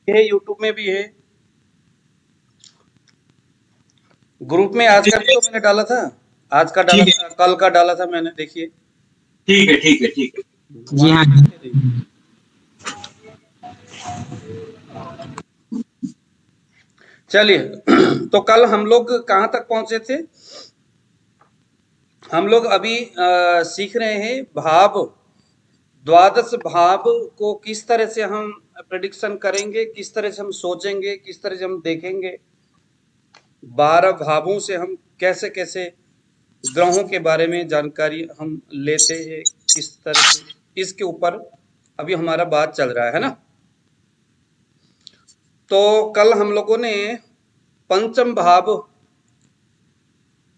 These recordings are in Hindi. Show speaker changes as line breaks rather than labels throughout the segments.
है, यूट्यूब में भी है, ग्रुप में आज का भी तो मैंने डाला था, आज का डाला
ठीक
था, कल का डाला था मैंने, देखिए
ठीक है, ठीक है, ठीक है। जी
वहां
हाँ।
देख के देखिए। चलिए तो कल हम लोग कहाँ तक पहुंचे थे? हम लोग अभी सीख रहे हैं भाव, द्वादश भाव को किस तरह से हम प्रेडिक्शन करेंगे, किस तरह से हम सोचेंगे, किस तरह से हम देखेंगे, 12 भावों से हम कैसे कैसे ग्रहों के बारे में जानकारी हम लेते हैं, किस तरह से, इसके ऊपर अभी हमारा बात चल रहा है ना। तो कल हम लोगों ने पंचम भाव,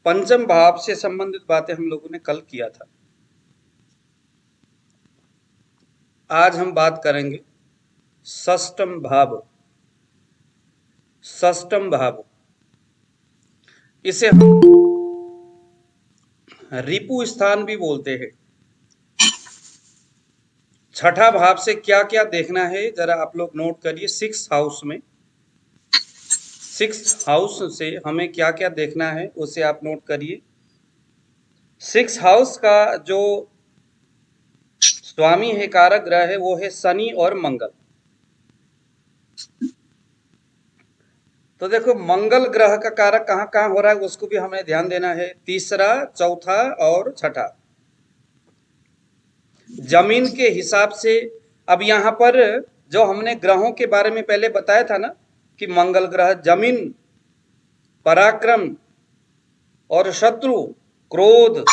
पंचम भाव से संबंधित बातें हम लोगों ने कल किया था। आज हम बात करेंगे षष्ठम भाव, षष्ठम भाव, इसे हम रिपु स्थान भी बोलते हैं। छठा भाव से क्या क्या देखना है जरा आप लोग नोट करिए। सिक्स हाउस में, सिक्स हाउस से हमें क्या क्या देखना है उसे आप नोट करिए। सिक्स हाउस का जो स्वामी है, कारक ग्रह है, वो है शनि और मंगल। तो देखो मंगल ग्रह का कारक कहाँ कहाँ हो रहा है उसको भी हमें ध्यान देना है। तीसरा, चौथा और छठा, जमीन के हिसाब से। अब यहाँ पर जो हमने ग्रहों के बारे में पहले बताया था ना कि मंगल ग्रह जमीन, पराक्रम और शत्रु, क्रोध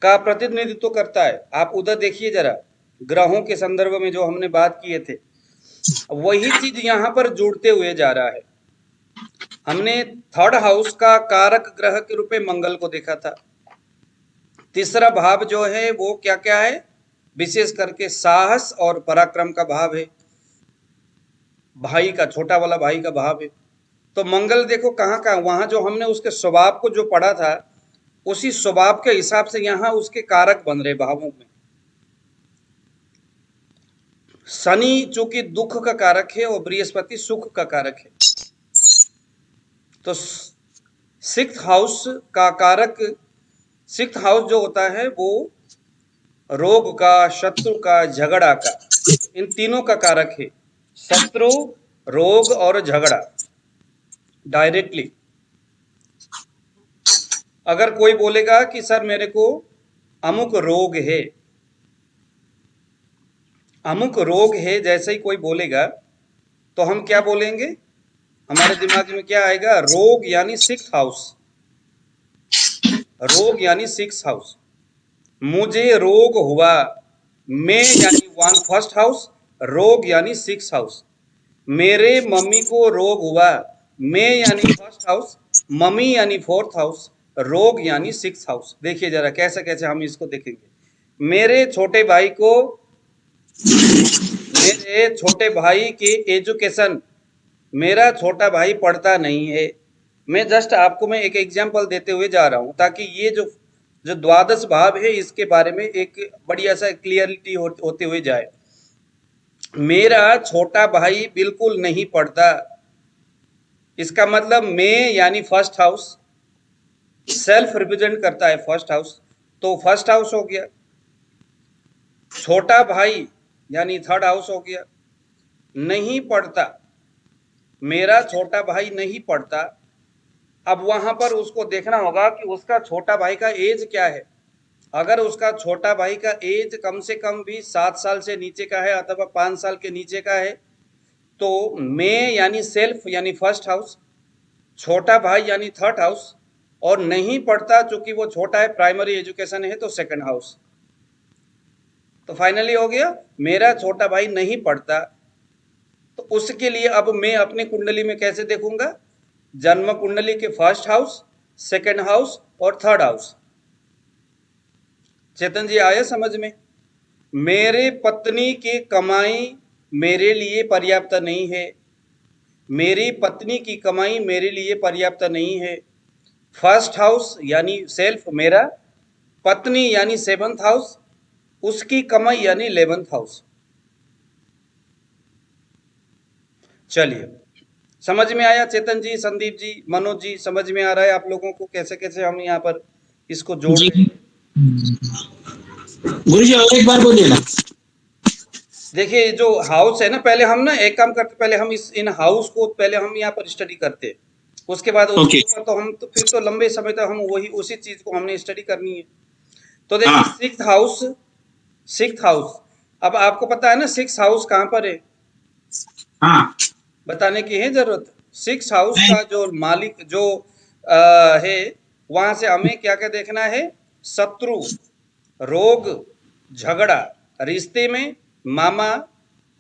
का प्रतिनिधित्व करता है। आप उधर देखिए जरा, ग्रहों के संदर्भ में जो हमने बात किए थे, वही चीज यहाँ पर जुड़ते हुए जा रहा है। हमने थर्ड हाउस का कारक ग्रह के रूप में मंगल को देखा था। तीसरा भाव जो है वो क्या क्या है? विशेष करके साहस और पराक्रम का भाव है, भाई का, छोटा वाला भाई का भाव है। तो मंगल देखो कहाँ कहाँ, वहां जो हमने उसके स्वभाव को जो पढ़ा था, उसी स्वभाव के हिसाब से यहाँ उसके कारक बन रहे भावों में। शनि चूंकि दुख का कारक है और बृहस्पति सुख का कारक है, तो सिक्स्थ हाउस का कारक, सिक्स्थ हाउस जो होता है वो रोग का, शत्रु का, झगड़ा का, इन तीनों का कारक है। शत्रु, रोग और झगड़ा डायरेक्टली। अगर कोई बोलेगा कि सर मेरे को अमुक रोग है, अमुक रोग है, जैसे ही कोई बोलेगा तो हम क्या बोलेंगे? हमारे दिमाग में क्या आएगा? रोग यानी सिक्स्थ हाउस, रोग यानी सिक्स्थ हाउस। मुझे रोग हुआ, मैं यानी वन फर्स्ट हाउस, रोग यानी सिक्स्थ हाउस। मेरे मम्मी को रोग हुआ, मैं यानी फर्स्ट हाउस, मम्मी यानी फोर्थ हाउस, रोग यानी सिक्स्थ हाउस। देखिए जरा कैसे कैसे हम इसको देखेंगे। मेरे छोटे भाई को, मेरे छोटे भाई की एजुकेशन, मेरा छोटा भाई पढ़ता नहीं है। मैं जस्ट आपको मैं एक एग्जांपल देते हुए जा रहा हूं, ताकि ये जो जो द्वादश भाव है इसके बारे में एक बढ़िया सा क्लियरिटी होते हुए जाए। मेरा छोटा भाई बिल्कुल नहीं पढ़ता, इसका मतलब मैं यानी फर्स्ट हाउस, सेल्फ रिप्रेजेंट करता है फर्स्ट हाउस, तो फर्स्ट हाउस हो गया। छोटा भाई यानी थर्ड हाउस हो गया। नहीं पढ़ता, मेरा छोटा भाई नहीं पढ़ता। अब वहां पर उसको देखना होगा कि उसका छोटा भाई का एज क्या है। अगर उसका छोटा भाई का एज कम से कम भी 7 साल से नीचे का है अथवा 5 साल के नीचे का है, तो मैं यानी सेल्फ यानी फर्स्ट हाउस, छोटा भाई यानी थर्ड हाउस, और नहीं पढ़ता चूंकि वो छोटा है, प्राइमरी एजुकेशन है, तो सेकंड हाउस। तो फाइनली हो गया, मेरा छोटा भाई नहीं पढ़ता। तो उसके लिए अब मैं अपनी कुंडली में कैसे देखूंगा? जन्म कुंडली के फर्स्ट हाउस, सेकंड हाउस और थर्ड हाउस। चेतन जी आया समझ में? मेरे पत्नी की कमाई मेरे लिए पर्याप्त नहीं है, मेरी पत्नी की कमाई मेरे लिए पर्याप्त नहीं है। फर्स्ट हाउस यानी सेल्फ मेरा, पत्नी यानी सेवंथ हाउस, उसकी कमाई यानी 11th हाउस। चलिए, समझ में आया चेतन जी, संदीप जी, मनोज जी, समझ में आ रहा है आप लोगों को कैसे कैसे हम यहाँ पर इसको जोड़
जी
रहे हैं?
गुरु जी और एक बार बोलिए ना।
देखिए ये जो हाउस है ना, पहले हम ना एक काम करते, पहले हम इस इन हाउस को पहले हम यहाँ पर स्टडी करते हैं, उसके बाद उसके
ओके।
ऊपर तो हम तो फिर तो लंबे समय तक हम वही उसी चीज को हमने स्टडी करनी है। तो देखिए
हाँ
सिक्स्थ हाउस, सिक्स्थ हाउस, अब आपको पता है ना सिक्स हाउस कहाँ पर है,
हाँ।
बताने की है जरूरत। सिक्स हाउस
नहीं।
का जो मालिक जो है, वहां से हमें क्या क्या देखना है, शत्रु, रोग, झगड़ा, रिश्ते में मामा,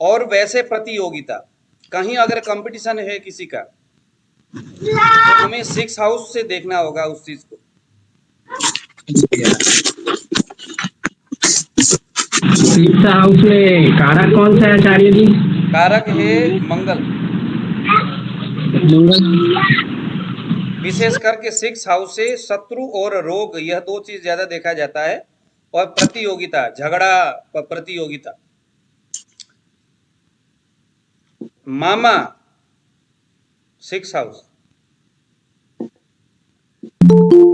और वैसे प्रतियोगिता, कहीं अगर कंपटीशन है किसी का तो हमें सिक्स हाउस से देखना होगा उस चीज को।
सिक्स हाउस में कारक कौन सा है आचार्य जी?
कारक है मंगल,
मंगल।
विशेष करके सिक्स हाउस से शत्रु और रोग, यह दो चीज ज्यादा देखा जाता है, और प्रतियोगिता, झगड़ा, प्रतियोगिता, मामा, सिक्स हाउस।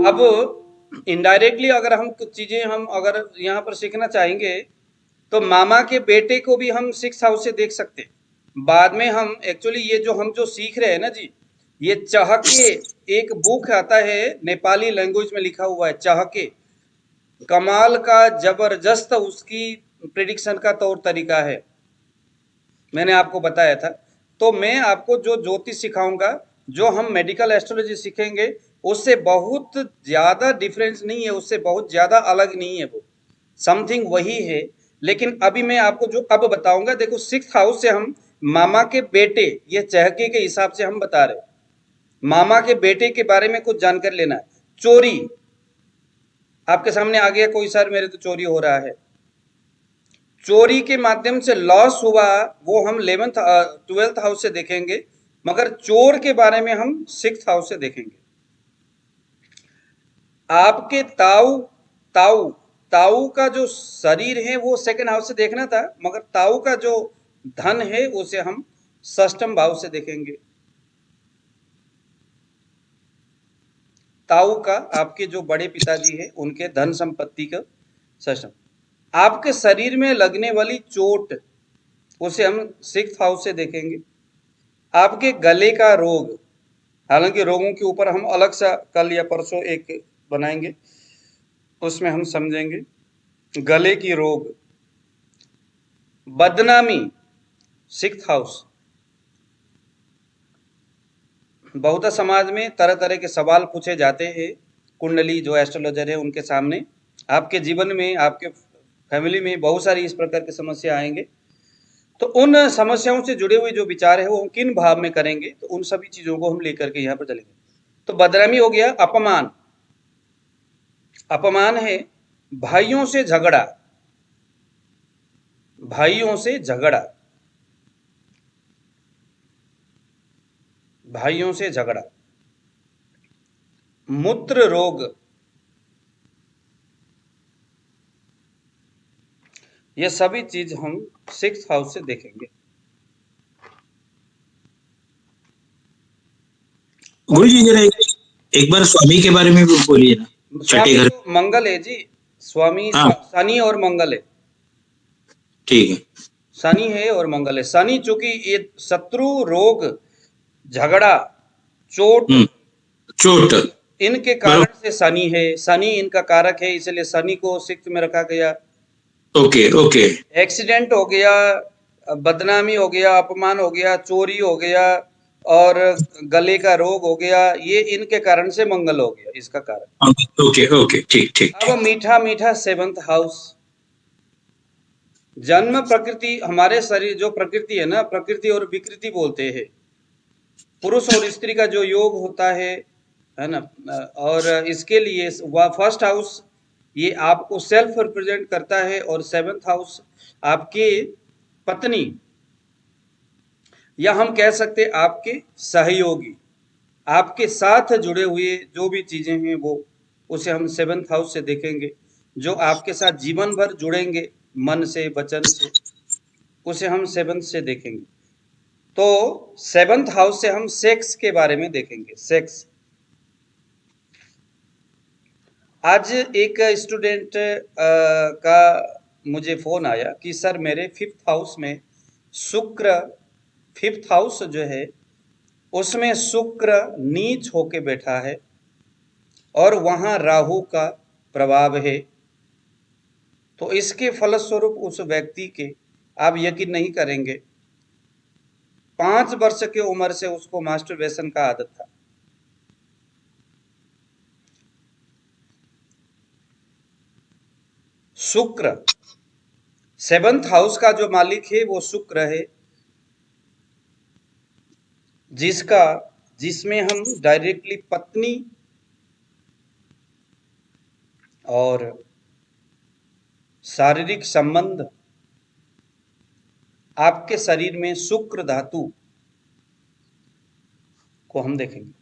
अब इनडायरेक्टली अगर हम कुछ चीजें हम अगर यहाँ पर सीखना चाहेंगे तो मामा के बेटे को भी हम सिक्स हाउस से देख सकते हैं। बाद में हम एक्चुअली ये जो हम जो सीख रहे हैं ना जी, ये चहके, एक बुक आता है नेपाली लैंग्वेज में लिखा हुआ है चहके, कमाल का जबरदस्त उसकी प्रिडिक्शन का तौर तरीका है, मैंने आपको बताया था। तो मैं आपको जो ज्योतिष सिखाऊंगा, जो हम मेडिकल एस्ट्रोलॉजी सीखेंगे, उससे बहुत ज्यादा डिफरेंस नहीं है, उससे बहुत ज्यादा अलग नहीं है, वो समथिंग वही है। लेकिन अभी मैं आपको जो अब बताऊंगा, देखो सिक्स हाउस से हम मामा के बेटे, ये चहके के हिसाब से हम बता रहे, मामा के बेटे के बारे में कुछ जानकारी लेना है। चोरी, आपके सामने आ गया कोई सर मेरे तो चोरी हो रहा है, चोरी के माध्यम से लॉस हुआ, वो हम 11th 12th हाउस से देखेंगे, मगर चोर के बारे में हम 6th हाउस से देखेंगे। आपके ताऊ, ताऊ, ताऊ का जो शरीर है वो सेकंड हाउस से देखना था, मगर ताऊ का जो धन है उसे हम षष्ठम भाव से देखेंगे। ताऊ का, आपके जो बड़े पिताजी है उनके धन संपत्ति का षष्ठम। आपके शरीर में लगने वाली चोट, उसे हम सिक्स्थ हाउस से देखेंगे। आपके गले का रोग, हालांकि रोगों के ऊपर हम अलग सा कल या परसों एक बनाएंगे, उसमें हम समझेंगे गले की रोग। बदनामी, सिक्स्थ हाउस, बहुत समाज में तरह तरह के सवाल पूछे जाते हैं, कुंडली जो एस्ट्रोलॉजर है उनके सामने, आपके जीवन में, आपके फैमिली में बहुत सारी इस प्रकार की समस्या आएंगे, तो उन समस्याओं से जुड़े हुए जो विचार है वो हम किन भाव में करेंगे, तो उन सभी चीजों को हम लेकर के यहाँ पर चलेंगे। तो बदनामी हो गया। अपमान, अपमान है भाइयों से झगड़ा, भाइयों से झगड़ा, भाइयों से झगड़ा। मूत्र रोग, ये सभी चीज हम सिक्स हाउस से देखेंगे।
गुरु जी जरा एक बार स्वामी के बारे में भी बोलिए ना। छठे
स्वामी
घर।
तो मंगल है जी, स्वामी
हाँ
शनि और मंगल है,
ठीक है।
शनि है और मंगल है। शनि चूंकि ये शत्रु, रोग, झगड़ा, चोट,
चोट।
इनके कारण
बरोबर।
से शनि है, शनि इनका कारक है, इसलिए शनि को सिक्स्थ में रखा गया।
Okay okay.
एक्सीडेंट हो गया, बदनामी हो गया, अपमान हो गया, चोरी हो गया, और गले का रोग हो गया, ये इनके कारण से मंगल हो गया, इसका कारण।
ओके ओके ठीक ठीक
अब
ठीक।
मीठा मीठा सेवंथ हाउस, जन्म प्रकृति, हमारे शरीर जो प्रकृति है ना, प्रकृति और विकृति बोलते हैं, पुरुष और स्त्री का जो योग होता है ना, और इसके लिए वह फर्स्ट हाउस ये आपको सेल्फ रिप्रेजेंट करता है, और सेवंथ हाउस आपकी पत्नी, या हम कह सकते आपके सहयोगी, आपके साथ जुड़े हुए जो भी चीजें हैं वो, उसे हम सेवंथ हाउस से देखेंगे। जो आपके साथ जीवन भर जुड़ेंगे मन से, वचन से, उसे हम सेवंथ से देखेंगे। तो 7th हाउस से हम सेक्स के बारे में देखेंगे। सेक्स, आज एक स्टूडेंट का मुझे फोन आया कि सर मेरे 5th हाउस में शुक्र, 5th हाउस जो है उसमें शुक्र नीच होके बैठा है और वहां राहु का प्रभाव है। तो इसके फलस्वरूप उस व्यक्ति के, आप यकीन नहीं करेंगे, 5 वर्ष की उम्र से उसको मास्टरबेशन का आदत था। शुक्र, 7th हाउस का जो मालिक है वो शुक्र है, जिसमें हम डायरेक्टली पत्नी और शारीरिक संबंध, आपके शरीर में शुक्र धातु को हम देखेंगे।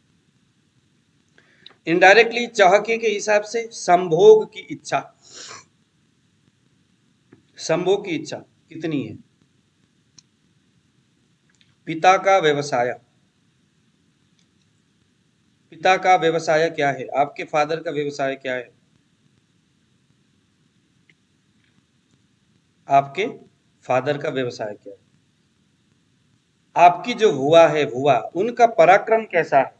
इनडायरेक्टली चाहके के हिसाब से संभोग की इच्छा, संभोग की इच्छा कितनी है। पिता का व्यवसाय, पिता का व्यवसाय क्या है, आपके फादर का व्यवसाय क्या है, आपके फादर का व्यवसाय क्या है। आपकी जो भुआ है, भुआ, उनका पराक्रम कैसा है,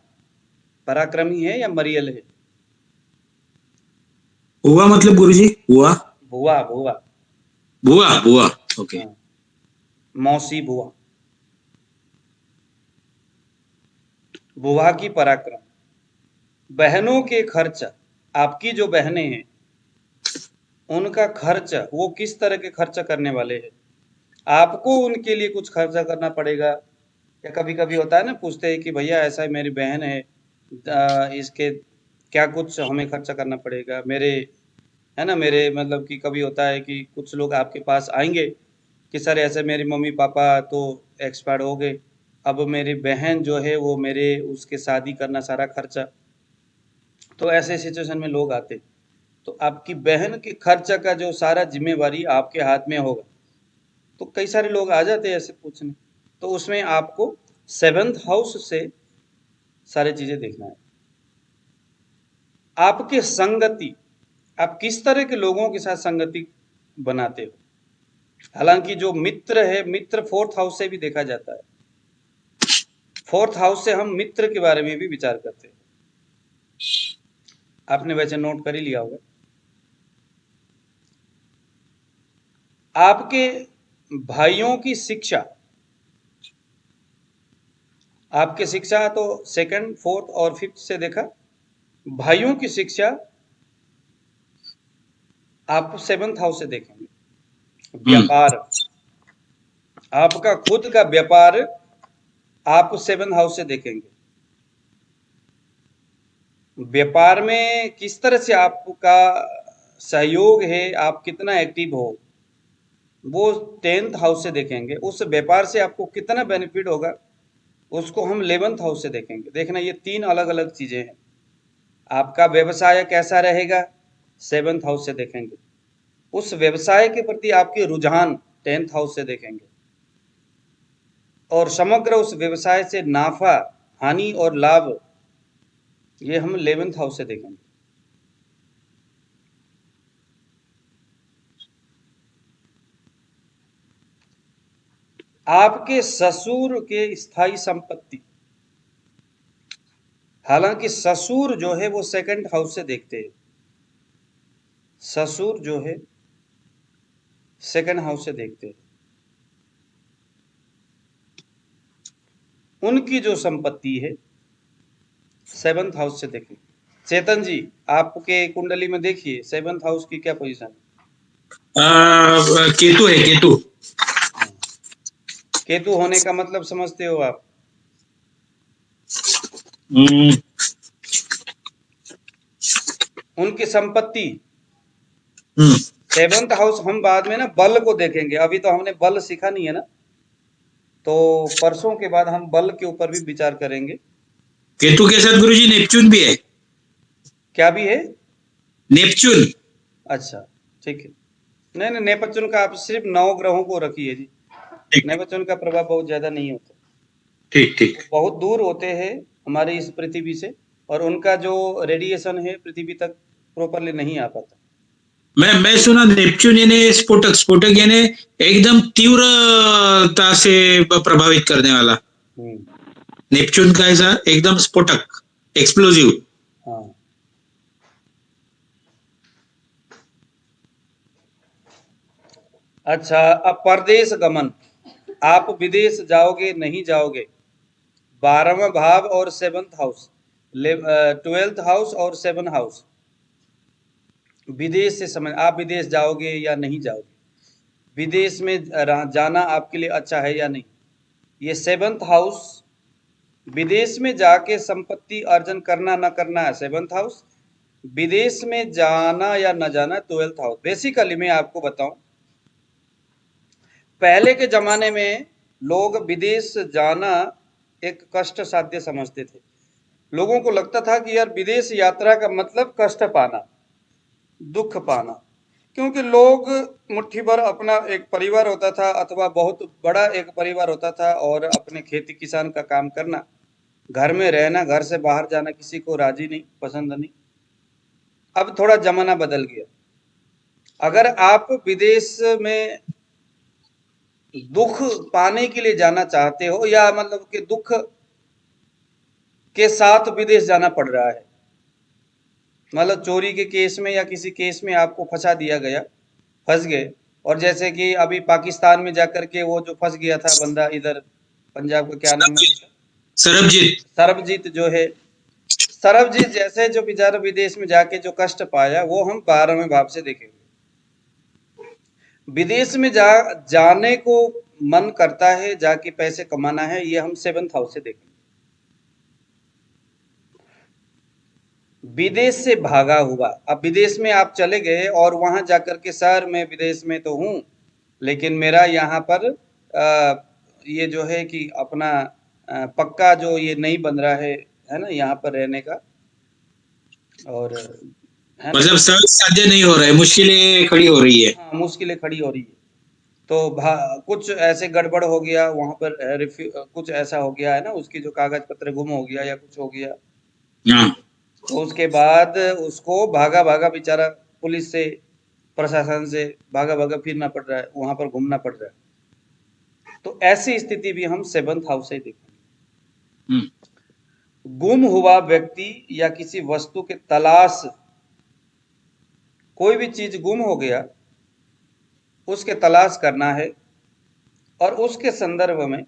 पराक्रमी है या मरियल है।
हुआ मतलब गुरुजी, हुआ,
भुआ, भुआ,
बुआ, बुआ, ओके।
हाँ, मौसी भुआ, बुआ की पराक्रम। बहनों के खर्च, आपकी जो बहनें हैं उनका खर्च, वो किस तरह के खर्च करने वाले हैं। आपको उनके लिए कुछ खर्चा करना पड़ेगा, या कभी कभी होता है ना, पूछते हैं कि भैया ऐसा है मेरी बहन है, इसके क्या कुछ हमें खर्चा करना पड़ेगा, मेरे, है ना, मेरे मतलब कि कभी होता है कि कुछ लोग आपके पास आएंगे कि सर ऐसे मेरे मम्मी पापा तो एक्सपायर हो गए, अब मेरी बहन जो है वो मेरे उसके शादी करना सारा खर्चा। तो ऐसे सिचुएशन में लोग आते, तो आपकी बहन के खर्चा का जो सारा जिम्मेवारी आपके हाथ में होगा। तो कई सारे लोग आ जाते हैं ऐसे पूछने, तो उसमें आपको 7th हाउस से सारी चीजें देखना है। आपके संगति, आप किस तरह के लोगों के साथ संगति बनाते हो। हालांकि जो मित्र है, मित्र 4th हाउस से भी देखा जाता है। 4th हाउस से हम मित्र के बारे में भी विचार करते हैं। आपने वैसे नोट कर ही लिया होगा। आपके भाइयों की शिक्षा, आपके शिक्षा तो 2nd, 4th और 5th से देखा। भाइयों की शिक्षा आप 7th हाउस से देखेंगे। व्यापार, आपका खुद का व्यापार आप 7th हाउस से देखेंगे। व्यापार में किस तरह से आपका सहयोग है, आप कितना एक्टिव हो, वो 10th हाउस से देखेंगे। उस व्यापार से आपको कितना बेनिफिट होगा, उसको हम 11th हाउस से देखेंगे। देखना, ये 3 अलग अलग चीजें हैं। आपका व्यवसाय कैसा रहेगा, 7th हाउस से देखेंगे। उस व्यवसाय के प्रति आपके रुझान 10th हाउस से देखेंगे। और समग्र उस व्यवसाय से नाफा, हानि और लाभ, ये हम 11th हाउस से देखेंगे। आपके ससुर के स्थायी संपत्ति, हालांकि ससुर जो है वो 2nd हाउस से देखते हैं। ससुर जो है 2nd हाउस से देखते हैं। उनकी जो संपत्ति है 7th हाउस से देखें। चेतन जी, आपके कुंडली में देखिए 7th हाउस की क्या पोजीशन है।
केतु है, केतु।
केतु होने का मतलब समझते हो आप। उनकी संपत्ति 7th हाउस, हम बाद में ना बल को देखेंगे, अभी तो हमने बल सीखा नहीं है ना, तो परसों के बाद हम बल के ऊपर भी विचार करेंगे।
केतु के साथ गुरुजी नेपच्यून भी है।
क्या भी है,
नेपच्यून।
अच्छा ठीक है। नहीं, नेपच्यून का आप सिर्फ 9 ग्रहों को रखिए जी, नेपच्यून का प्रभाव बहुत ज्यादा नहीं होता।
ठीक ठीक।
वो बहुत दूर होते हैं हमारे इस पृथ्वी से, और उनका जो रेडिएशन है पृथ्वी तक प्रॉपरली नहीं आ पाता।
मैं सुना नेपच्यून यानी स्फोटक, स्फोटक यानी एकदम तीव्रता से प्रभावित करने वाला।
हम्म।
नेपच्यून का ऐसा एकदम स्फोटक, एक्सप्लोजिव।
हाँ। अच्छा, अब परदेश गमन, आप विदेश जाओगे नहीं जाओगे, 12वां भाव और 7th हाउस, 12th हाउस और 7th हाउस, विदेश से समझ, आप विदेश जाओगे या नहीं जाओगे, विदेश में जाना आपके लिए अच्छा है या नहीं। ये 7th हाउस, विदेश में जाके संपत्ति अर्जन करना ना करना है 7th हाउस, विदेश में जाना या न जाना 12th हाउस। बेसिकली मैं आपको बताऊं, पहले के जमाने में लोग विदेश जाना एक कष्ट साध्य समझते थे। लोगों को लगता था कि यार विदेश यात्रा का मतलब कष्ट पाना, दुख पाना, क्योंकि लोग मुट्ठी भर अपना एक परिवार होता था अथवा बहुत बड़ा एक परिवार होता था, और अपने खेती किसान का काम करना, घर में रहना, घर से बाहर जाना किसी को राजी नहीं, पसंद नहीं। अब थोड़ा जमाना बदल गया। अगर आप विदेश में दुख पाने के लिए जाना चाहते हो, या मतलब कि दुख के साथ विदेश जाना पड़ रहा है, मतलब चोरी के केस में या किसी केस में आपको फंसा दिया गया, फंस गए, और जैसे कि अभी पाकिस्तान में जाकर के वो जो फंस गया था बंदा, इधर पंजाब का क्या नाम है उसका,
सरबजीत।
सरबजीत जो है, सरबजीत जैसे जो बेचारा विदेश में जाके जो कष्ट पाया, वो हम 12वें भाव से देखेंगे। विदेश में जाने को मन करता है, जाके पैसे कमाना है, ये हम 7th हाउस से देखेंगे। विदेश से भागा हुआ, अब विदेश में आप चले गए और वहां जाकर के, सर मैं विदेश में तो हूं, लेकिन मेरा यहाँ पर ये जो है कि अपना पक्का जो ये नहीं बन रहा है ना, यहाँ पर रहने का, और है ना,
मतलब सहज साध्य नहीं हो रहा है, मुश्किलें खड़ी हो रही है।
हाँ मुश्किलें खड़ी हो रही है। तो कुछ ऐसे गड़बड़ हो गया वहां पर, कुछ ऐसा हो गया है ना, उसकी जो कागज पत्र गुम हो गया या कुछ हो गया,
हाँ।
तो उसके बाद उसको भागा भागा बेचारा, पुलिस से, प्रशासन से भागा भागा फिरना पड़ रहा है, वहां पर घूमना पड़ रहा है। तो ऐसी स्थिति भी हम 7th हाउस से देखेंगे।
हम्म।
गुम हुआ व्यक्ति या किसी वस्तु के तलाश, कोई भी चीज गुम हो गया, उसके तलाश करना है, और उसके संदर्भ में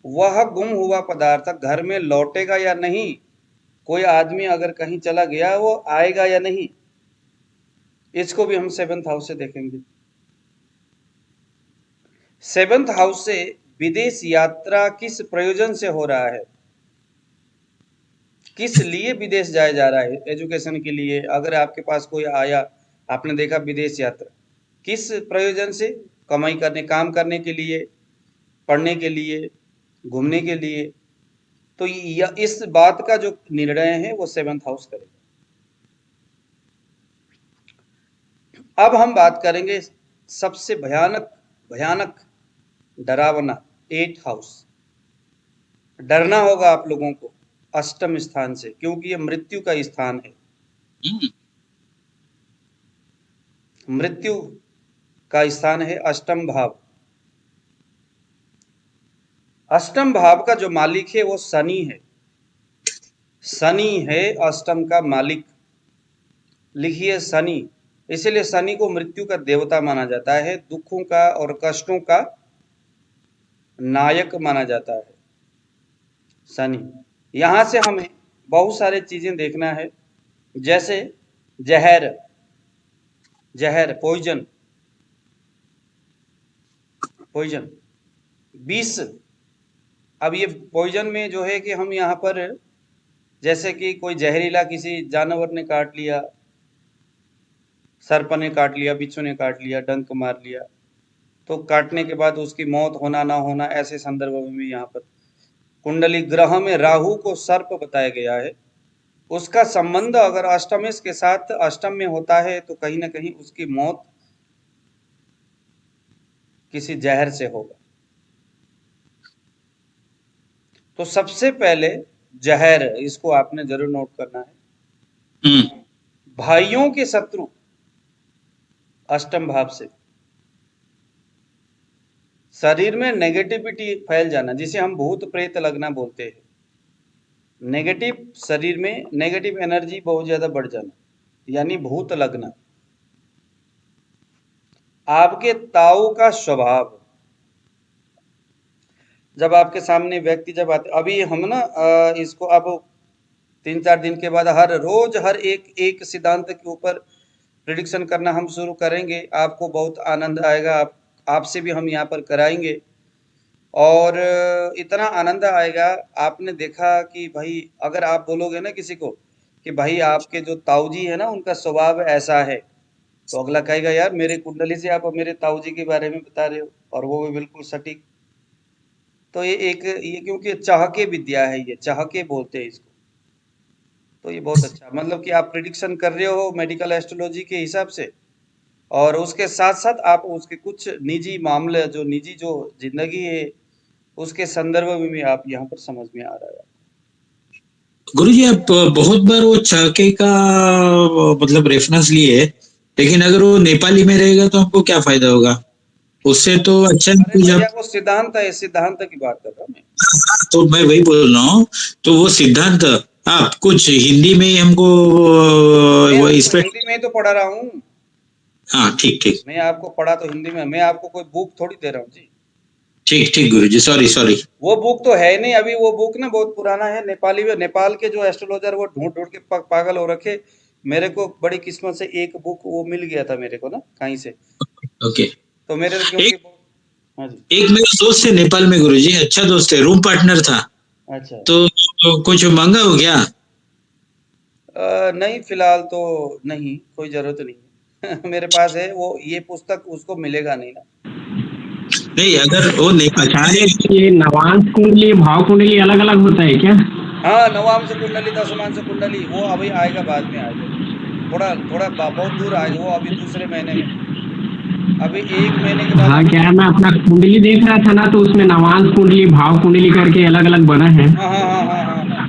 वह गुम हुआ पदार्थ घर में लौटेगा या नहीं, कोई आदमी अगर कहीं चला गया वो आएगा या नहीं, इसको भी हम 7th हाउस से देखेंगे। 7th हाउस से विदेश यात्रा किस प्रयोजन से हो रहा है, किस लिए विदेश जाया जा रहा है, एजुकेशन के लिए, अगर आपके पास कोई आया, आपने देखा विदेश यात्रा, किस प्रयोजन से, कमाई करने, काम करने के लिए, पढ़ने के लिए, घूमने के लिए, तो इस बात का जो निर्णय है वो 7th हाउस करेगा। अब हम बात करेंगे सबसे भयानक भयानक डरावना 8th हाउस। डरना होगा आप लोगों को अष्टम स्थान से, क्योंकि ये मृत्यु का स्थान है। मृत्यु का स्थान है अष्टम भाव। अष्टम भाव का जो मालिक है वो शनि है। शनि है अष्टम का मालिक, लिखिए शनि। इसलिए शनि को मृत्यु का देवता माना जाता है, दुखों का और कष्टों का नायक माना जाता है शनि। यहां से हमें बहुत सारी चीजें देखना है, जैसे जहर, जहर पॉइजन, पॉइजन विष। अब ये पॉइजन में जो है कि हम यहाँ पर, जैसे कि कोई जहरीला किसी जानवर ने काट लिया, सर्प ने काट लिया, बिच्छू ने काट लिया, डंक मार लिया, तो काटने के बाद उसकी मौत होना ना होना, ऐसे संदर्भ में यहाँ पर कुंडली ग्रह में राहु को सर्प बताया गया है। उसका संबंध अगर अष्टमेश के साथ अष्टम में होता है तो कहीं ना कहीं उसकी मौत किसी जहर से होगा। तो सबसे पहले जहर, इसको आपने जरूर नोट करना है। भाइयों के शत्रु अष्टम भाव से, शरीर में नेगेटिविटी फैल जाना, जिसे हम भूत प्रेत लगना बोलते हैं। नेगेटिव, शरीर में नेगेटिव एनर्जी बहुत ज्यादा बढ़ जाना, यानी भूत लगना। आपके ताऊ का स्वभाव, जब आपके सामने व्यक्ति जब आते, अभी हम ना इसको अब 3-4 दिन के बाद हर रोज हर एक सिद्धांत के ऊपर प्रिडिक्शन करना हम शुरू करेंगे। आपको बहुत आनंद आएगा, आपसे भी हम यहाँ पर कराएंगे और इतना आनंद आएगा। आपने देखा कि भाई अगर आप बोलोगे ना किसी को कि भाई आपके जो ताऊजी है ना उनका स्वभाव ऐसा है, तो अगला कहेगा यार मेरे कुंडली से आप मेरे ताऊजी के बारे में बता रहे हो, और वो भी बिल्कुल सटीक। तो ये क्योंकि चाहके विद्या है, ये चाहके बोलते हैं इसको। तो ये बहुत अच्छा, मतलब कि आप प्रिडिक्शन कर रहे हो मेडिकल एस्ट्रोलॉजी के हिसाब से, और उसके साथ साथ आप उसके कुछ निजी मामले, जो निजी जो जिंदगी है उसके संदर्भ में भी आप यहाँ पर समझ में आ रहा है।
गुरुजी आप बहुत बार वो चाके का मतलब रेफरेंस लिए, लेकिन अगर वो नेपाली में रहेगा तो हमको क्या फायदा होगा? उससे तो अच्छा है
अरे
कि
भैया
जब,
वो सिद्धांत है, सिद्धांत की बात कर रहा हूँ मैं।
तो मैं वही बोल रहा हूँ, तो वो सिद्धांत आप कुछ हिंदी में ही हमको
मैं
वो इस
आपको
पे।
हिंदी में ही तो पढ़ा रहा हूँ।
हाँ ठीक ठीक
मैं आपको पढ़ा तो हिंदी में, मैं आपको कोई बुक थोड़ी दे रहा हूँ जी।
ठीक ठीक गुरुजी, सॉरी सॉरी।
वो बुक तो है नहीं अभी, वो बुक ना बहुत पुराना है। नेपाली में, नेपाल के जो एस्ट्रोलॉजर वो ढूंढ ढूंढ के पागल हो रखे। मेरे को बड़ी किस्मत से एक बुक वो मिल गया था मेरे को ना कहीं से,
ओके।
तो मेरे तो क्योंकि
एक
हाँ जी।
एक मेरा दोस्त है नेपाल में गुरुजी, अच्छा दोस्त है, रूम पार्टनर था।
अच्छा।
तो कुछ मांगा हो क्या?
नहीं फिलहाल तो नहीं, कोई जरूरत नहीं है। मेरे पास है वो, ये पुस्तक उसको मिलेगा नहीं ना।
नहीं, अगर वो नेपाल
आचार्य जी, ये नवांश कुंडली भाव कुंडली अलग अलग होता है क्या?
हाँ, नवांश कुंडली दशमांश कुंडली वो अभी आएगा, बाद में आएगा, थोड़ा थोड़ा बहुत दूर आएगा वो, अभी दूसरे महीने में, अभी 1 महीने के बाद
हाँ,
हम।
क्या है, मैं अपना कुंडली देख रहा था ना, तो उसमें नवांश कुंडली भाव कुंडली करके अलग अलग बना है।
हाँ हाँ हाँ हाँ हाँ हाँ,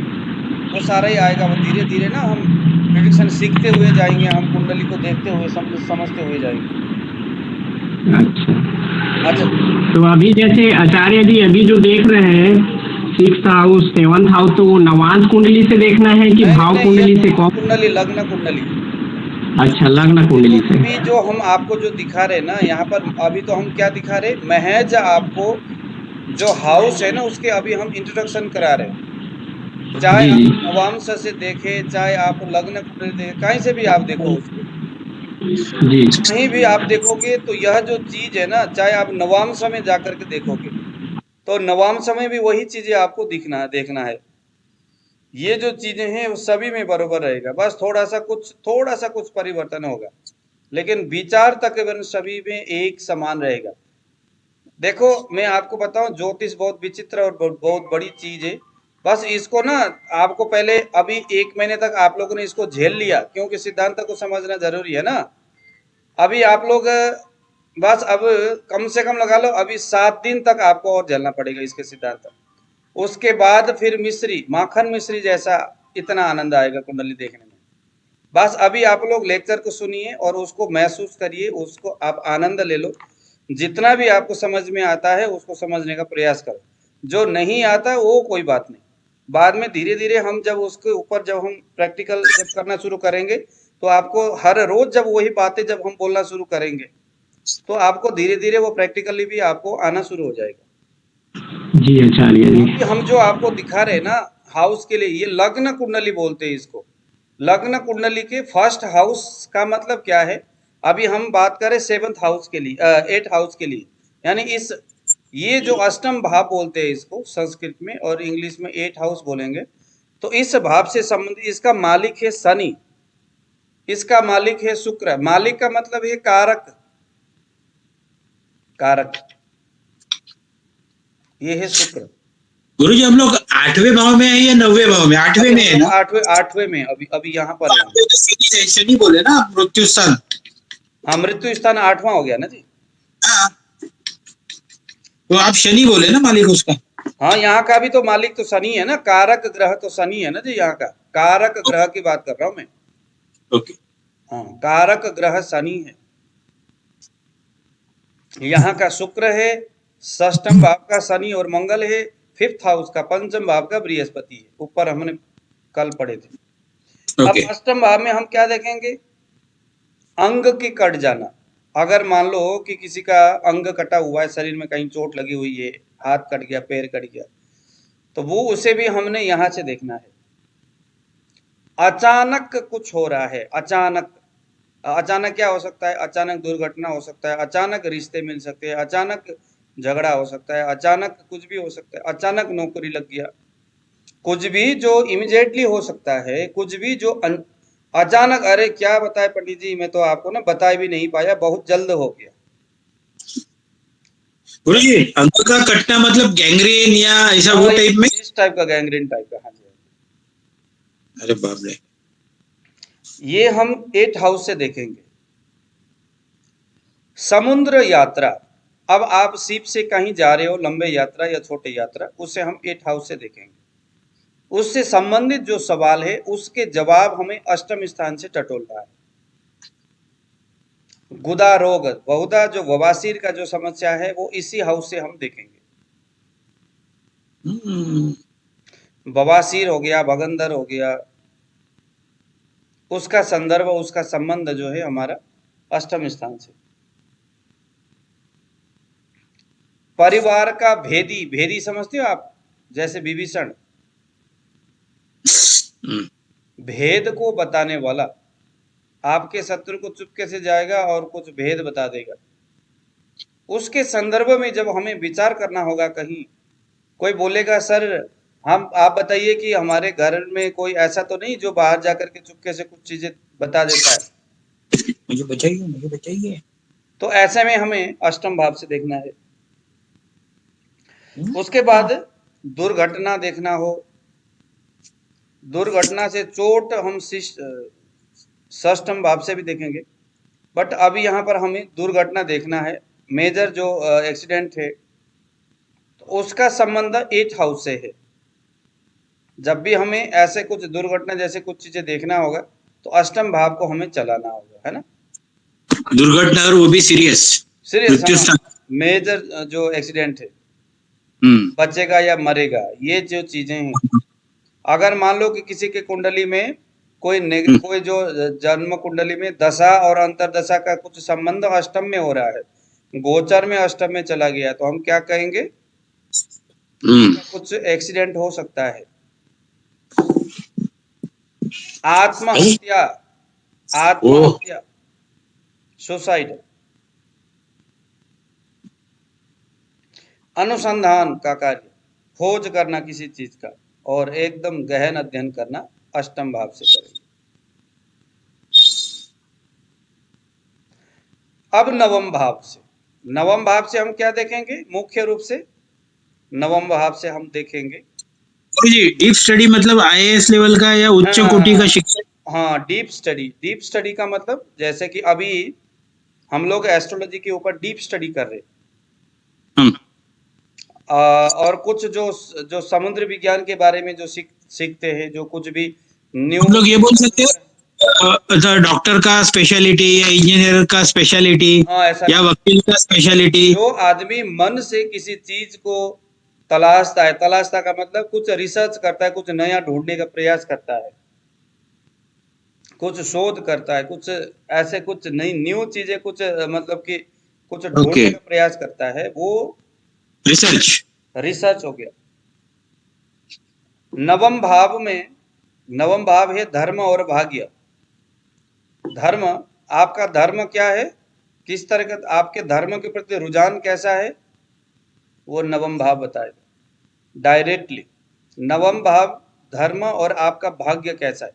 वो सारा ही आएगा। वो धीरे धीरे ना हम प्रिडिक्शन सीखते हुए जाएंगे, हम कुंडली को देखते हुए समझते हुए जाएंगे।
अच्छा,
अच्छा।
तो अभी जैसे आचार्य जी अभी जो देख रहे हैं 6th हाउस 7th हाउस, तो वो नवांश कुंडली से देखना है कि
नहीं
भाव
नहीं, ये
कुंडली से?
लग्न
कौन?
कुंडली, लग्न कुंडली।
अच्छा, लग्न कुंडली
देखो
से।
अभी जो हम आपको जो दिखा रहे ना यहाँ पर, अभी तो हम क्या दिखा रहे, महज आपको जो हाउस है ना उसके अभी हम इंट्रोडक्शन करा रहे हैं। चाहे
जी
आप
जी
नवांश से देखें, चाहे आप लग्न कुंडली देखें, कहीं से भी आप देखो उसको,
जी।
कहीं भी आप देखोगे तो यह जो चीज है ना, चाहे आप नवांश में जाकर के देखोगे तो नवांश में भी वही चीजें आपको देखना है। ये जो चीजें हैं वो सभी में बरोबर रहेगा, बस थोड़ा सा कुछ परिवर्तन होगा, लेकिन विचार तकरीबन सभी में एक समान रहेगा। देखो मैं आपको बताऊं, ज्योतिष बहुत विचित्र और बहुत बड़ी चीज है। बस इसको ना आपको पहले अभी 1 महीने तक आप लोगों ने इसको झेल लिया, क्योंकि सिद्धांत को समझना जरूरी है ना। अभी आप लोग बस अब कम से कम लगा लो, अभी 7 दिन तक आपको और झेलना पड़ेगा इसके सिद्धांत। उसके बाद फिर मिश्री, माखन मिश्री जैसा इतना आनंद आएगा कुंडली देखने में। बस अभी आप लोग लेक्चर को सुनिए और उसको महसूस करिए, उसको आप आनंद ले लो। जितना भी आपको समझ में आता है उसको समझने का प्रयास करो, जो नहीं आता वो कोई बात नहीं, बाद में धीरे धीरे हम जब उसके ऊपर जब हम प्रैक्टिकल जब करना शुरू करेंगे, तो आपको हर रोज जब वही बातें जब हम बोलना शुरू करेंगे, तो आपको धीरे धीरे वो प्रैक्टिकली भी आपको आना शुरू हो जाएगा।
जी आचार्य जी।
अभी हम जो आपको दिखा रहे हैं ना हाउस के लिए, ये लग्न कुंडली बोलते हैं इसको। लग्न कुंडली के फर्स्ट हाउस का मतलब क्या है, अभी हम बात करें 7th हाउस के लिए, 8th हाउस के लिए, यानी इस ये जो अष्टम भाव बोलते हैं इसको संस्कृत में, और इंग्लिश में 8th हाउस बोलेंगे। तो इस भाव से संबंधित इसका मालिक है शनि, इसका मालिक है शुक्र। मालिक का मतलब है कारक, कारक ये है शुक्र।
गुरुजी हम लोग 8वें भाव में है या 9वें भाव में? 8वें
अभी
में है
हम
ना?
आठवें में अभी यहाँ पर है।
शनि बोले ना आप, मृत्यु स्थान।
हाँ, मृत्यु स्थान 8वां हो गया ना जी।
हाँ, तो आप शनि बोले ना मालिक उसका।
हाँ, यहाँ का भी तो मालिक तो शनि है ना, कारक ग्रह तो शनि है ना जी, यहाँ का कारक ग्रह की बात कर रहा हूं मैं।
ओके।
हाँ, कारक ग्रह शनि है। यहाँ का शुक्र है, षष्ठम भाव का शनि और मंगल है, फिफ्थ हाउस का पंचम भाव का बृहस्पति है, ऊपर हमने कल पढ़े थे। अब
ओके।
अष्टम भाव में हम क्या देखेंगे? अंग की कट जाना। अगर मान लो कि किसी का अंग कटा हुआ है, शरीर में कहीं चोट लगी हुई है, हाथ कट गया, पैर कट गया, तो वो उसे भी हमने यहां से देखना है। अचानक कुछ हो रहा है, अचानक। अचानक क्या हो सकता है? अचानक दुर्घटना हो सकता है, अचानक रिश्ते मिल सकते हैं, अचानक झगड़ा हो सकता है, अचानक कुछ भी हो सकता है, अचानक नौकरी लग गया, कुछ भी जो इमिडिएटली हो सकता है, कुछ भी जो अचानक। अरे क्या बताए पंडित जी, मैं तो आपको ना बता भी नहीं पाया, बहुत जल्द हो गया।
गुरु जी, अंग का कटना मतलब गैंग्रीन या ऐसा वो
हाँ,
टाइप में?
इस टाइप का, गैंग्रीन टाइप का। हाँ जी,
अरे बाप रे।
ये हम 8 हाउस से देखेंगे। समुद्र यात्रा। अब आप शिप से कहीं जा रहे हो, लंबे यात्रा या छोटे यात्रा, उसे हम 8 हाउस से देखेंगे। उससे संबंधित जो सवाल है उसके जवाब हमें अष्टम स्थान से टटोल रहा है। गुदा रोग, बहुधा जो बवासीर का जो समस्या है वो इसी हाउस से हम देखेंगे। बवासीर हो गया, भगंदर हो गया, उसका संदर्भ, उसका संबंध जो है हमारा अष्टम स्थान से। परिवार का भेदी, भेदी समझते हो आप? जैसे विभीषण, भेद को बताने वाला। आपके शत्रु को चुपके से जाएगा और कुछ भेद बता देगा। उसके संदर्भ में जब हमें विचार करना होगा, कहीं कोई बोलेगा सर आप बताइए कि हमारे घर में कोई ऐसा तो नहीं जो बाहर जाकर के चुपके से कुछ चीजें बता देता है,
मुझे बताइए, मुझे बताइए।
तो ऐसे में हमें अष्टम भाव से देखना है। उसके बाद दुर्घटना देखना हो, दुर्घटना से चोट हम षष्ठम भाव से भी देखेंगे, बट अभी यहाँ पर हमें दुर्घटना देखना है। मेजर जो एक्सीडेंट है तो उसका संबंध 8 हाउस से है। जब भी हमें ऐसे कुछ दुर्घटना जैसे कुछ चीजें देखना होगा तो अष्टम भाव को हमें चलाना होगा, है ना।
दुर्घटना, और वो भी सीरियस,
सीरियस,
मृत्यु स्थान।
मेजर जो एक्सीडेंट है,
हम्म।
बचेगा या मरेगा, ये जो चीजें हैं। अगर मान लो कि किसी के कुंडली में कोई जो जन्म कुंडली में दशा और अंतरदशा का कुछ संबंध अष्टम में हो रहा है, गोचर में अष्टम में चला गया, तो हम क्या कहेंगे? कुछ एक्सीडेंट हो सकता है। आत्महत्या, आत्महत्या, सुसाइड। अनुसंधान का कार्य, खोज करना किसी चीज का और एकदम गहन अध्ययन करना, अष्टम भाव से करेंगे। अब नवम भाव से, नवम भाव से हम क्या देखेंगे? मुख्य रूप से नवम भाव से हम देखेंगे,
जी, डीप स्टडी मतलब आईएएस लेवल का या उच्च कोटि का शिक्षा?
हाँ, डीप स्टडी। डीप स्टडी का मतलब जैसे कि अभी हम लोग एस्ट्रोलॉजी के ऊपर डीप स्टडी कर रहे हैं, और कुछ जो समुद्र विज्ञान के बारे में जो सीखते हैं, जो कुछ भी न्यू,
हम लोग ये बोल सकते हैं डॉक्टर का स्पेशलिटी या इंजीनियर का स्पेशलिटी या वकील का स्पेशलिटी।
जो आदमी मन से किसी चीज को तलाशता है, तलाशता का मतलब कुछ रिसर्च करता है, कुछ नया ढूंढने का प्रयास करता है, कुछ शोध करता है, कुछ ऐसे कुछ नई न्यू चीजें, कुछ मतलब कि कुछ ढूंढने का प्रयास करता है, वो रिसर्च हो गया। नवम भाव में, नवम भाव है धर्म और भाग्य। धर्म, आपका धर्म क्या है, किस तरह का आपके धर्म के प्रति रुझान कैसा है, वो नवम भाव बताएगा डायरेक्टली। नवम भाव धर्म और आपका भाग्य कैसा है,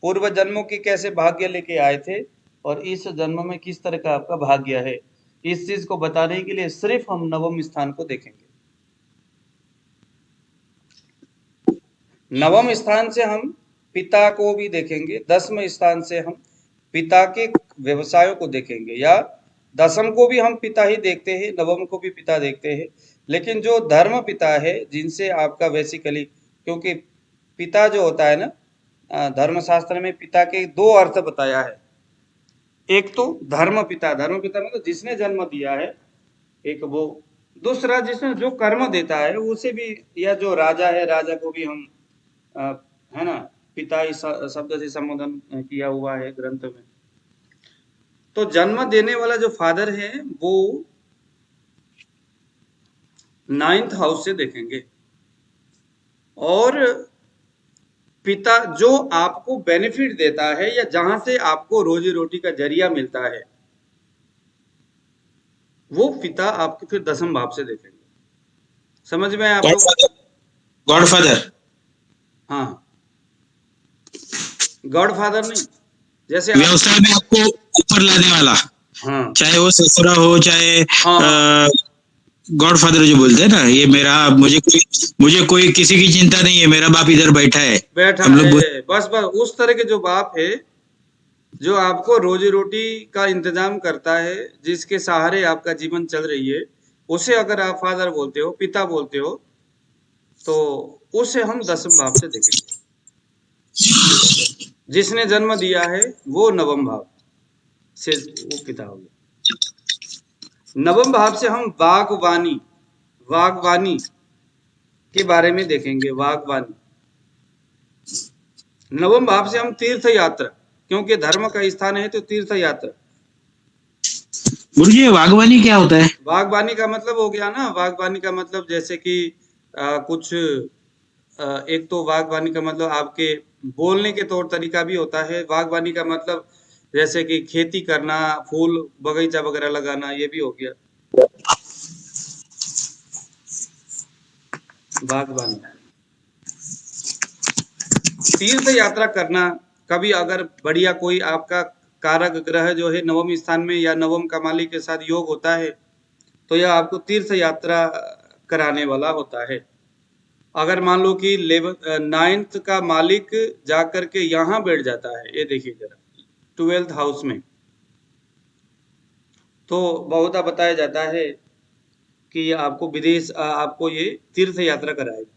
पूर्व जन्मों के कैसे भाग्य लेके आए थे और इस जन्म में किस तरह का आपका भाग्य है, इस चीज को बताने के लिए सिर्फ हम नवम स्थान को देखेंगे। नवम स्थान से हम पिता को भी देखेंगे, दसवें स्थान से हम पिता के व्यवसायों को देखेंगे, या दसम को भी हम पिता ही देखते हैं, नवम को भी पिता देखते हैं। लेकिन जो धर्म पिता है जिनसे आपका बेसिकली, क्योंकि पिता जो होता है ना, धर्मशास्त्र में पिता के दो अर्थ बताया है। एक तो धर्म पिता मतलब जिसने जन्म दिया है, एक वो। दूसरा जिसने जो कर्म देता है उसे भी, या जो राजा है राजा को भी हम अ, है ना, पिता इस शब्द से संबोधन किया हुआ है ग्रंथ में। तो जन्म देने वाला जो फादर है वो 9th हाउस से देखेंगे, और पिता जो आपको बेनिफिट देता है या जहां से आपको रोजी रोटी का जरिया मिलता है, वो पिता आपके फिर 10th भाव से देखेंगे। समझ में आया आप लोग?
Godfather, godfather.
हाँ, गॉडफादर नहीं, जैसे आप,
व्यवसाय में आपको ऊपर लाने वाला,
हाँ
चाहे वो ससुरा हो, चाहे
हाँ
गॉडफादर जो बोलते हैं ना, ये मेरा, मुझे कोई किसी की चिंता नहीं है, मेरा बाप इधर बैठा है।
बैठा
हम लोग
है, बस बस उस तरह के जो बाप है, जो आपको रोजी रोटी का इंतजाम करता है, जिसके सहारे आपका जीवन चल रही है, उसे अगर आप फादर बोलते हो, पिता बोलते हो, तो उसे हम 10th भाव से देखेंगे। जिसने जन्म दिया है वो 9th भाव से वो पिता हो गया। 9th भाव से हम वागवानी के बारे में देखेंगे। वागवानी 9th भाव से हम तीर्थ यात्रा, क्योंकि धर्म का स्थान है तो तीर्थ यात्रा।
गुरुजी, बागवानी क्या होता है?
बागवानी का मतलब हो गया ना, बागवानी का मतलब जैसे कि कुछ एक तो बागवानी का मतलब आपके बोलने के तौर तरीका भी होता है। बागवानी का मतलब जैसे कि खेती करना, फूल बगीचा वगैरह लगाना, ये भी हो गया बागवानी। तीर्थ यात्रा करना, कभी अगर बढ़िया कोई आपका कारक ग्रह जो है 9वें स्थान में या 9वें का मालिक के साथ योग होता है, तो यह आपको तीर्थ यात्रा कराने वाला होता है। अगर मान लो कि 9th का मालिक जाकर के यहाँ बैठ जाता है, ये देखिए जरा 12th हाउस में, तो बहुधा बताया जाता है कि आपको विदेश, आपको ये तीर्थ यात्रा कराएगा।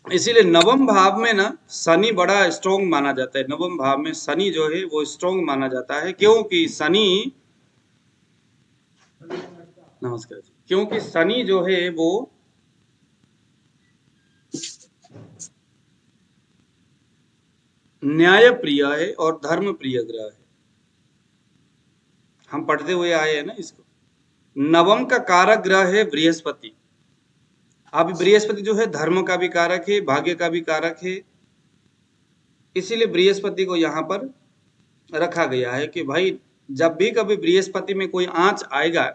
इसीलिए 9वें भाव में ना शनि बड़ा स्ट्रॉन्ग माना जाता है। 9वें भाव में शनि जो है वो स्ट्रॉन्ग माना जाता है, क्योंकि शनि, नमस्कार जी, क्योंकि शनि जो है वो न्याय प्रिय है और धर्म प्रिय ग्रह है। हम पढ़ते हुए आए हैं ना इसको। 9वें का कारक ग्रह है बृहस्पति। अब बृहस्पति जो है धर्म का भी कारक है, भाग्य का भी कारक है। इसीलिए बृहस्पति को यहाँ पर रखा गया है कि भाई जब भी कभी बृहस्पति में कोई आंच आएगा,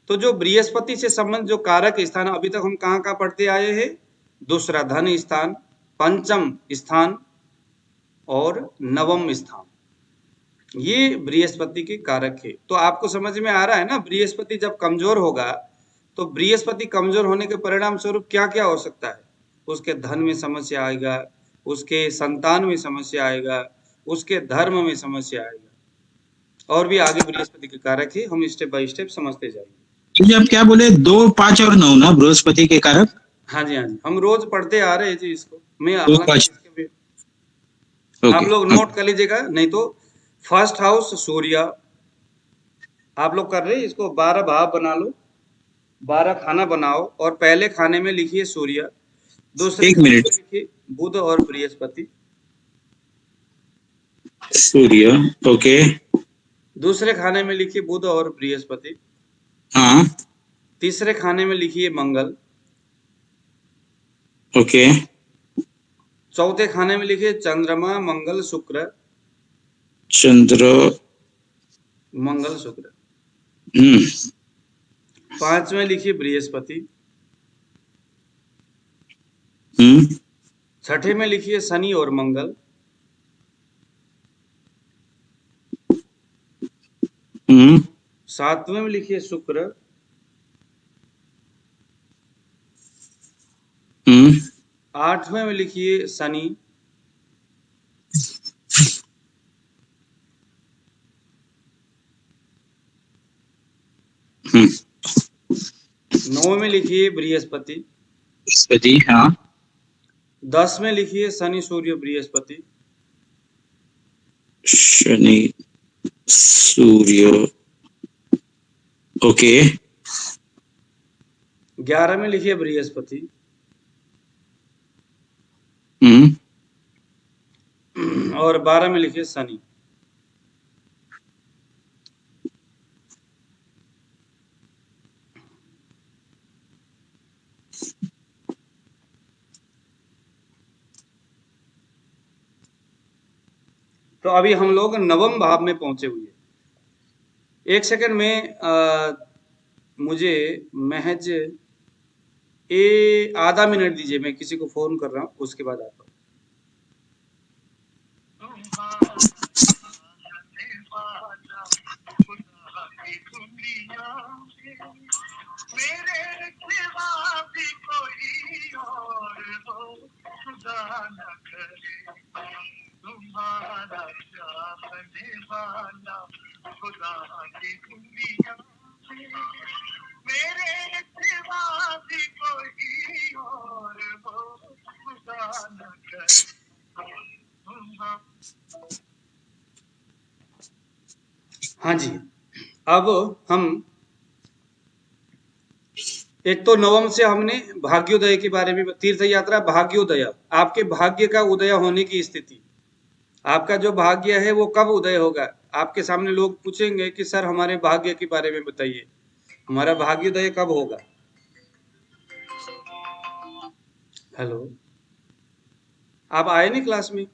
तो जो बृहस्पति से संबंध जो कारक स्थान, अभी तक हम कहाँ पढ़ते आए हैं? दूसरा धन स्थान, पंचम स्थान और 9वें स्थान, ये बृहस्पति के कारक है। तो आपको समझ में आ रहा है ना, बृहस्पति जब कमजोर होगा, तो बृहस्पति कमजोर होने के परिणाम स्वरूप क्या क्या हो सकता है? उसके धन में समस्या आएगा, उसके संतान में समस्या आएगा, उसके धर्म में समस्या आएगा, और भी आगे बृहस्पति के कारक है, हम स्टेप बाय स्टेप समझते जाएंगे।
जी, आप क्या बोले? 2, 5 और 9 ना बृहस्पति के कारक?
हाँ जी, हाँ जी, हम रोज पढ़ते आ रहे हैं जी इसको। मैं
2,
हालांकि
5।
इसके भी आप
ओके।
लोग नोट कर लीजिएगा, नहीं तो 1st हाउस सूर्य, आप लोग कर रहे हैं इसको 12 भाव बना लो, 12 खाना बनाओ, और पहले खाने में लिखिए सूर्य, दूसरे
एक
खाने
मिनट।
में लिखिए बुध और बृहस्पति,
सूर्य, ओके।
दूसरे खाने में लिखिए बुध और बृहस्पति,
हाँ,
तीसरे खाने में लिखिए मंगल,
ओके।
चौथे खाने में लिखिए चंद्रमा मंगल शुक्र,
चंद्र,
मंगल शुक्र,
हम्म,
5वें लिखिए बृहस्पति,
हम्म,
6ठे में लिखिए शनि और मंगल,
हम्म,
7वें में लिखिए शुक्र,
हम्म,
8वें में लिखिए शनि,
हम्म।
9 में लिखिए बृहस्पति,
बृहस्पति, हाँ।
10 में लिखिए शनि सूर्य बृहस्पति,
शनि सूर्य, ओके।
11 में लिखिए बृहस्पति, और 12 में लिखिए शनि। तो अभी हम लोग नवम भाव में पहुंचे हुए हैं। एक सेकंड में मुझे महज आधा मिनट दीजिए, मैं किसी को फोन कर रहा हूँ, उसके बाद आता हूँ। हाँ जी, अब हम एक तो नवम से हमने भाग्योदय के बारे में, तीर्थ यात्रा भाग्योदय, आपके भाग्य का उदय होने की स्थिति, आपका जो भाग्य है वो कब उदय होगा। आपके सामने लोग पूछेंगे कि सर हमारे भाग्य के बारे में बताइए, हमारा भाग्योदय कब होगा। हेलो, आप आए नहीं क्लास में?